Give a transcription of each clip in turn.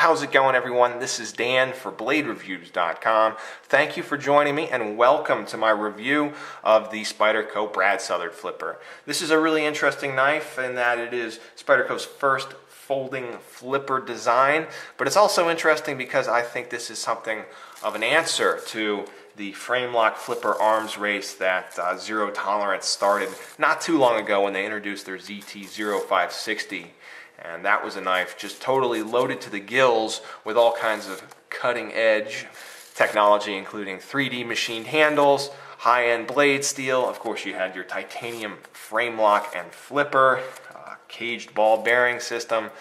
How's it going, everyone? This is Dan for BladeReviews.com. Thank you for joining me and welcome to my review of the Spyderco Brad Southard Flipper. This is a really interesting knife in that it is Spyderco's first folding flipper design, but it's also interesting because I think this is something of an answer to the frame lock flipper arms race that Zero Tolerance started not too long ago when they introduced their ZT-0560. And that was a knife just totally loaded to the gills with all kinds of cutting edge technology, including 3D machined handles, high-end blade steel. Of course, you had your titanium frame lock and flipper, caged ball bearing system,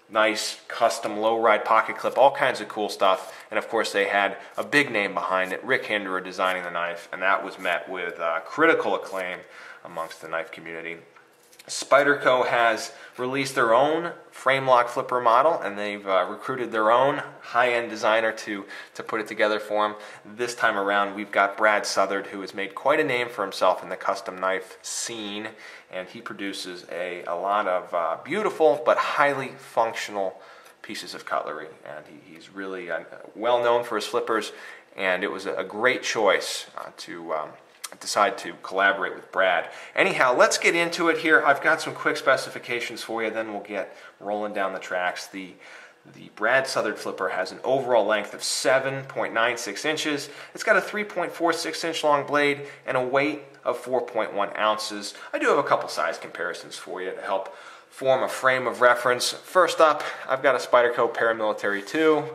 nice custom low ride pocket clip, all kinds of cool stuff. And of course, they had a big name behind it, Rick Hinderer designing the knife, and that was met with critical acclaim amongst the knife community. Spyderco has released their own frame lock flipper model, and they've recruited their own high-end designer to put it together for them. This time around, we've got Brad Southard, who has made quite a name for himself in the custom knife scene, and he produces a lot of beautiful but highly functional pieces of cutlery. And he's really well known for his flippers, and it was a great choice to decide to collaborate with Brad. Anyhow, let's get into it here. I've got some quick specifications for you, then we'll get rolling down the tracks. The Brad Southard Flipper has an overall length of 7.96 inches. It's got a 3.46 inch long blade and a weight of 4.1 ounces. I do have a couple size comparisons for you to help form a frame of reference. First up, I've got a Spyderco Paramilitary 2,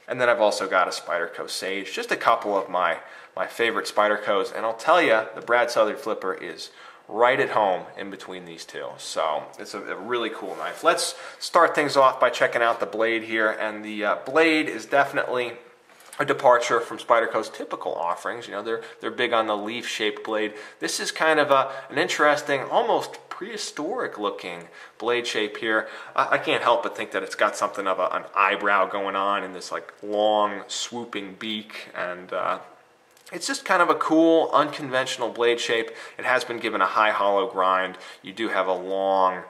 and then I've also got a Spyderco Sage, just a couple of my favorite Spydercos, and I'll tell you, the Brad Southard Flipper is right at home in between these two. So it's a really cool knife. Let's start things off by checking out the blade here, and the blade is definitely a departure from Spyderco's typical offerings. You know, they're big on the leaf-shaped blade. This is kind of an interesting, almost prehistoric looking blade shape here. I can't help but think that it's got something of an eyebrow going on in this like long swooping beak, and it's just kind of a cool, unconventional blade shape. It has been given a high hollow grind. You do have a long,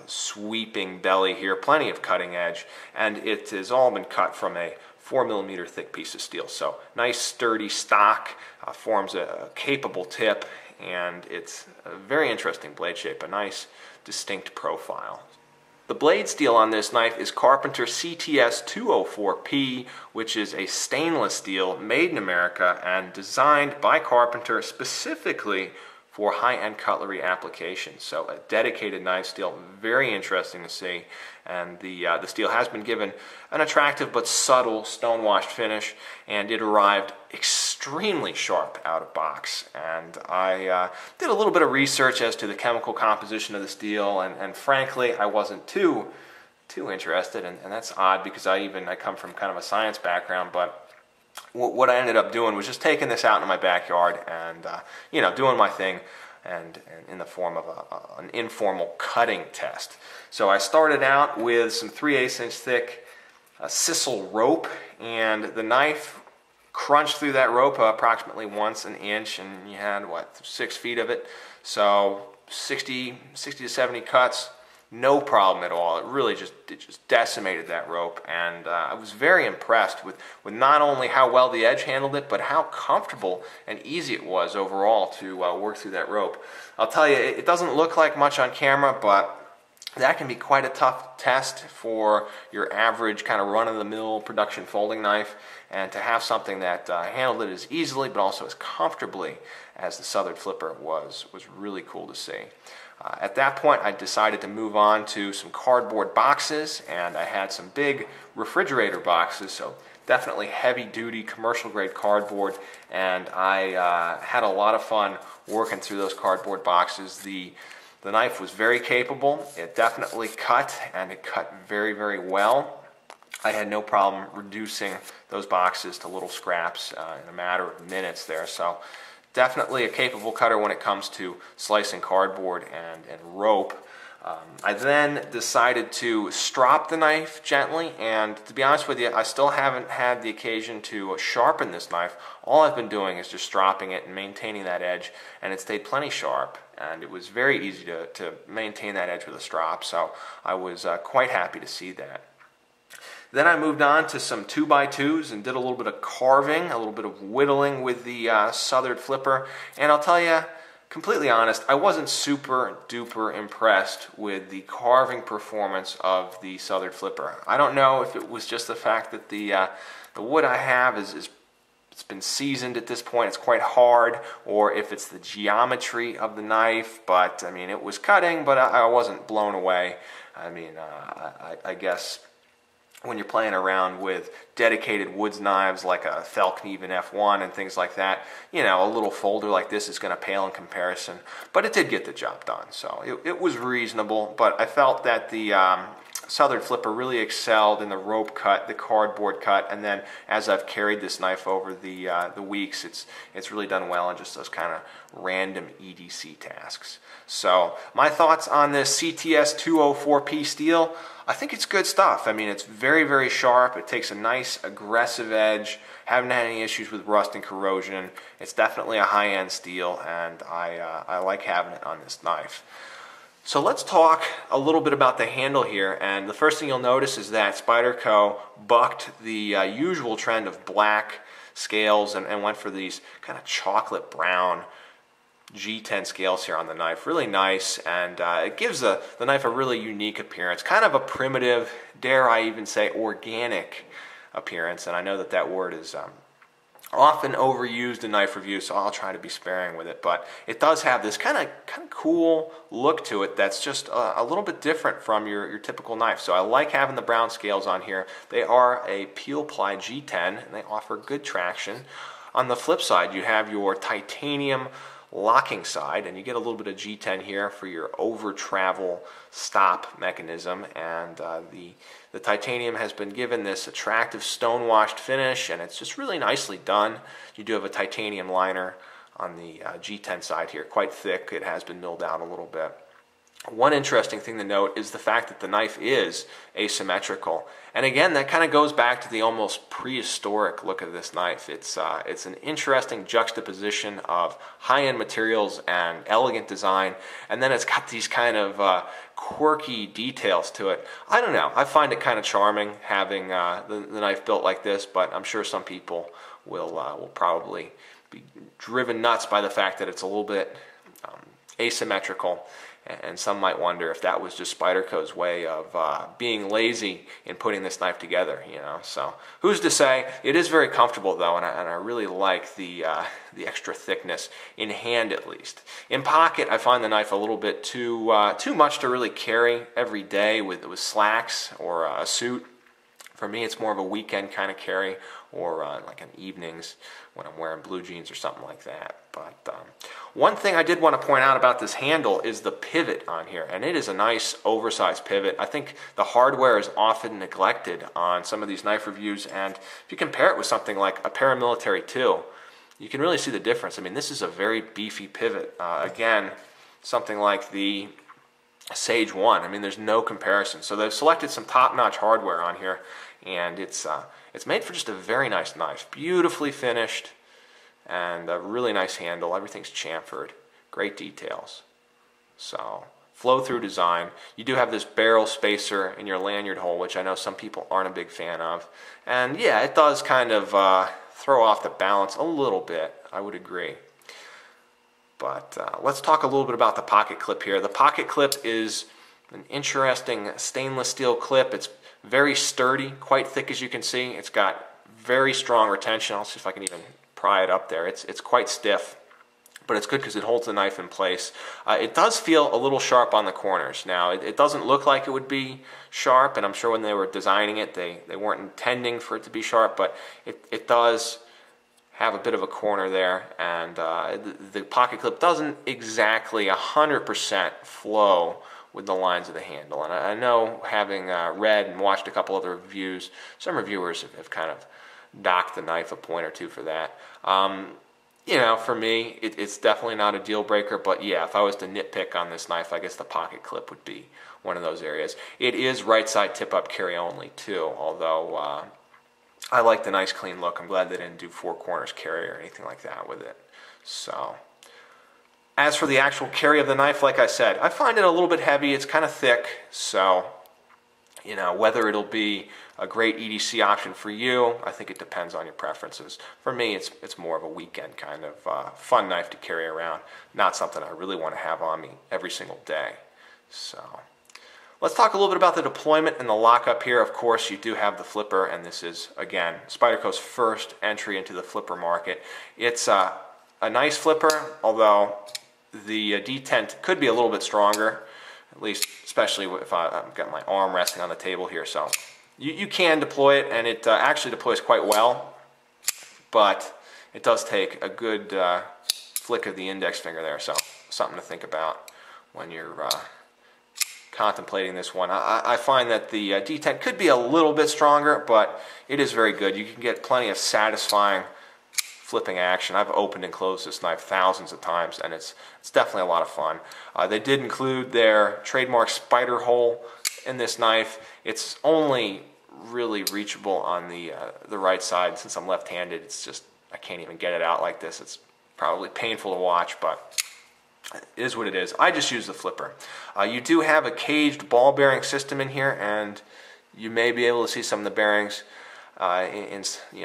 sweeping belly here, plenty of cutting edge, and it has all been cut from a 4mm thick piece of steel. So nice, sturdy stock, forms a capable tip, and it's a very interesting blade shape, a nice, distinct profile. The blade steel on this knife is Carpenter CTS 204P, which is a stainless steel made in America and designed by Carpenter specifically for high-end cutlery applications. So a dedicated knife steel, very interesting to see. And the steel has been given an attractive but subtle stone-washed finish, and it arrived extremely sharp out of box. And I did a little bit of research as to the chemical composition of the steel, and frankly, I wasn't too interested, and that's odd because I come from kind of a science background, but what I ended up doing was just taking this out in my backyard and you know, doing my thing, and in the form of an informal cutting test. So I started out with some 3/8 inch thick sisal rope, and the knife crunched through that rope approximately once an inch, and you had, what, 6 feet of it? So 60 to 70 cuts. No problem at all. It really just decimated that rope, and I was very impressed with not only how well the edge handled it, but how comfortable and easy it was overall to work through that rope. I'll tell you, it doesn't look like much on camera, but that can be quite a tough test for your average kind of run-of-the-mill production folding knife, and to have something that handled it as easily but also as comfortably as the Southard Flipper was really cool to see. At that point, I decided to move on to some cardboard boxes, and I had some big refrigerator boxes, so definitely heavy-duty commercial-grade cardboard, and I had a lot of fun working through those cardboard boxes. The knife was very capable. It definitely cut, and it cut very, very well. I had no problem reducing those boxes to little scraps in a matter of minutes there, so definitely a capable cutter when it comes to slicing cardboard and rope. I then decided to strop the knife gently, and to be honest with you, I still haven't had the occasion to sharpen this knife. All I've been doing is just stropping it and maintaining that edge, and it stayed plenty sharp, and it was very easy to maintain that edge with a strop, so I was quite happy to see that. Then I moved on to some 2x2s and did a little bit of carving, a little bit of whittling with the Southern flipper. And I'll tell you, completely honest, I wasn't super duper impressed with the carving performance of the Southern flipper. I don't know if it was just the fact that the wood I have is it's been seasoned at this point, it's quite hard, or if it's the geometry of the knife, but I mean, it was cutting, but I wasn't blown away. I mean, I guess when you're playing around with dedicated woods knives like a Feldknieven F1 and things like that, you know, a little folder like this is going to pale in comparison, but it did get the job done, so it was reasonable. But I felt that the Southern flipper really excelled in the rope cut, the cardboard cut, and then as I've carried this knife over the weeks, it's really done well in just those kind of random EDC tasks. So my thoughts on this CTS 204P steel: I think it's good stuff. I mean, it's very, very sharp. It takes a nice aggressive edge. Haven't had any issues with rust and corrosion. It's definitely a high-end steel, and I like having it on this knife. So let's talk a little bit about the handle here, and the first thing you'll notice is that Spyderco bucked the usual trend of black scales and went for these kind of chocolate brown G10 scales here on the knife. Really nice, and it gives the knife a really unique appearance, kind of a primitive, dare I even say organic appearance, and I know that word is often overused in knife reviews, so I'll try to be sparing with it, but it does have this kind of cool look to it that's just a little bit different from your typical knife. So I like having the brown scales on here. They are a peel ply G10 and they offer good traction. On the flip side, you have your titanium locking side, and you get a little bit of G10 here for your over travel stop mechanism, and the titanium has been given this attractive stone washed finish, and it's just really nicely done. You do have a titanium liner on the G10 side here, quite thick. It has been milled out a little bit. One interesting thing to note is the fact that the knife is asymmetrical. And again, that kind of goes back to the almost prehistoric look of this knife. It's an interesting juxtaposition of high-end materials and elegant design, and then it's got these kind of quirky details to it. I don't know. I find it kind of charming having the knife built like this, but I'm sure some people will probably be driven nuts by the fact that it's a little bit asymmetrical. And some might wonder if that was just Spyderco's way of being lazy in putting this knife together, you know. So who's to say? It is very comfortable though, and I really like the extra thickness in hand at least. In pocket, I find the knife a little bit too much to really carry every day with slacks or a suit. For me, it's more of a weekend kind of carry, or like in evenings when I'm wearing blue jeans or something like that. But one thing I did want to point out about this handle is the pivot on here, and it is a nice oversized pivot. I think the hardware is often neglected on some of these knife reviews, and if you compare it with something like a Paramilitary 2, you can really see the difference. I mean, this is a very beefy pivot. Again, something like the Sage 1, I mean, there's no comparison. So they've selected some top-notch hardware on here, and it's made for just a very nice knife. Beautifully finished, and a really nice handle. Everything's chamfered. Great details. So, flow-through design. You do have this barrel spacer in your lanyard hole, which I know some people aren't a big fan of. And yeah, it does kind of throw off the balance a little bit, I would agree. But let's talk a little bit about the pocket clip here. The pocket clip is an interesting stainless steel clip. It's very sturdy, quite thick as you can see. It's got very strong retention. I'll see if I can even pry it up there. It's quite stiff, but it's good because it holds the knife in place. It does feel a little sharp on the corners. Now, it doesn't look like it would be sharp, and I'm sure when they were designing it, they weren't intending for it to be sharp, but it does have a bit of a corner there, and the pocket clip doesn't exactly 100% flow with the lines of the handle. And I know, having read and watched a couple other reviews, some reviewers have kind of docked the knife a point or two for that. You know, for me, it's definitely not a deal breaker, but yeah, if I was to nitpick on this knife, I guess the pocket clip would be one of those areas. It is right side tip up carry only too, although I like the nice clean look. I'm glad they didn't do four corners carry or anything like that with it. So, as for the actual carry of the knife, like I said, I find it a little bit heavy. It's kind of thick, so Whether it'll be a great EDC option for you, I think it depends on your preferences. For me, it's more of a weekend kind of fun knife to carry around, not something I really want to have on me every single day. So let's talk a little bit about the deployment and the lockup here. Of course, you do have the flipper, and this is, again, Spyderco's first entry into the flipper market. It's a nice flipper, although the detent could be a little bit stronger, at least especially if I've got my arm resting on the table here. So you can deploy it, and it actually deploys quite well, but it does take a good flick of the index finger there, so something to think about when you're contemplating this one. I find that the detent could be a little bit stronger, but it is very good. You can get plenty of satisfying flipping action. I've opened and closed this knife thousands of times, and it's definitely a lot of fun. They did include their trademark spider hole in this knife. It's only really reachable on the right side. Since I'm left-handed, it's just, I can't even get it out like this. It's probably painful to watch, but it is what it is. I just use the flipper. You do have a caged ball bearing system in here, and you may be able to see some of the bearings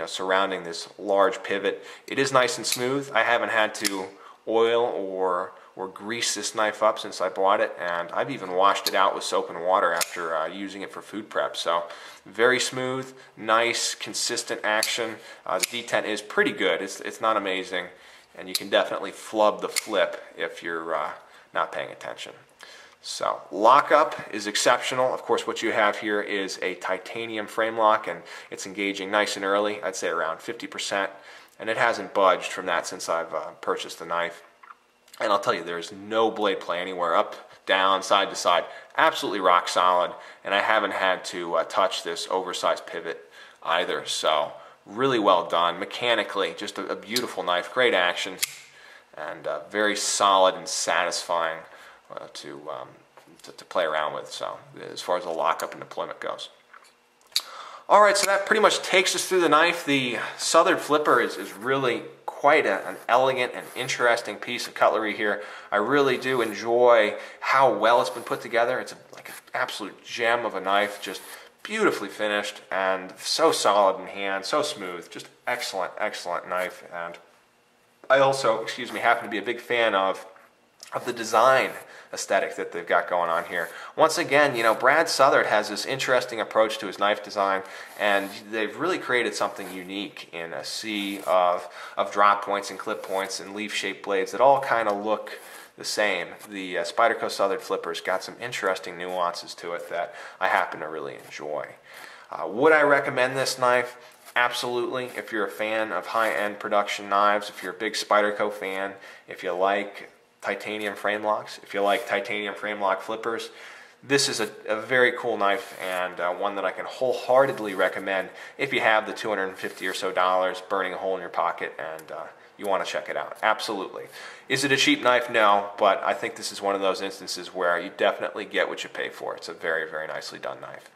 surrounding this large pivot. It is nice and smooth. I haven't had to oil or grease this knife up since I bought it, and I've even washed it out with soap and water after using it for food prep. So very smooth, nice, consistent action. The detent is pretty good. It's not amazing, and you can definitely flub the flip if you're not paying attention. So lockup is exceptional. Of course, what you have here is a titanium frame lock, and it's engaging nice and early. I'd say around 50%, and it hasn't budged from that since I've purchased the knife. And I'll tell you, there's no blade play anywhere, up, down, side to side. Absolutely rock solid, and I haven't had to touch this oversized pivot either. So really well done. Mechanically, just a beautiful knife, great action, and very solid and satisfying to play around with, so as far as the lockup and deployment goes. Alright, so that pretty much takes us through the knife. The Southern Flipper is really quite an elegant and interesting piece of cutlery here. I really do enjoy how well it's been put together. It's like an absolute gem of a knife, just beautifully finished and so solid in hand, so smooth, just excellent, excellent knife. And I also, happen to be a big fan of the design aesthetic that they've got going on here. Once again, Brad Southard has this interesting approach to his knife design, and they've really created something unique in a sea of drop points and clip points and leaf-shaped blades that all kind of look the same. The Spyderco Southard Flipper's got some interesting nuances to it that I happen to really enjoy. Would I recommend this knife? Absolutely. If you're a fan of high-end production knives, if you're a big Spyderco fan, if you like titanium frame locks, if you like titanium frame lock flippers, this is a very cool knife, and one that I can wholeheartedly recommend if you have the $250 or so burning a hole in your pocket and you want to check it out. Absolutely. Is it a cheap knife? No, but I think this is one of those instances where you definitely get what you pay for. It's a very, very nicely done knife.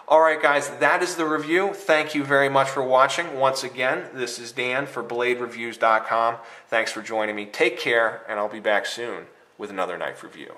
Alright guys, that is the review. Thank you very much for watching. Once again, this is Dan for BladeReviews.com. Thanks for joining me. Take care, and I'll be back soon with another knife review.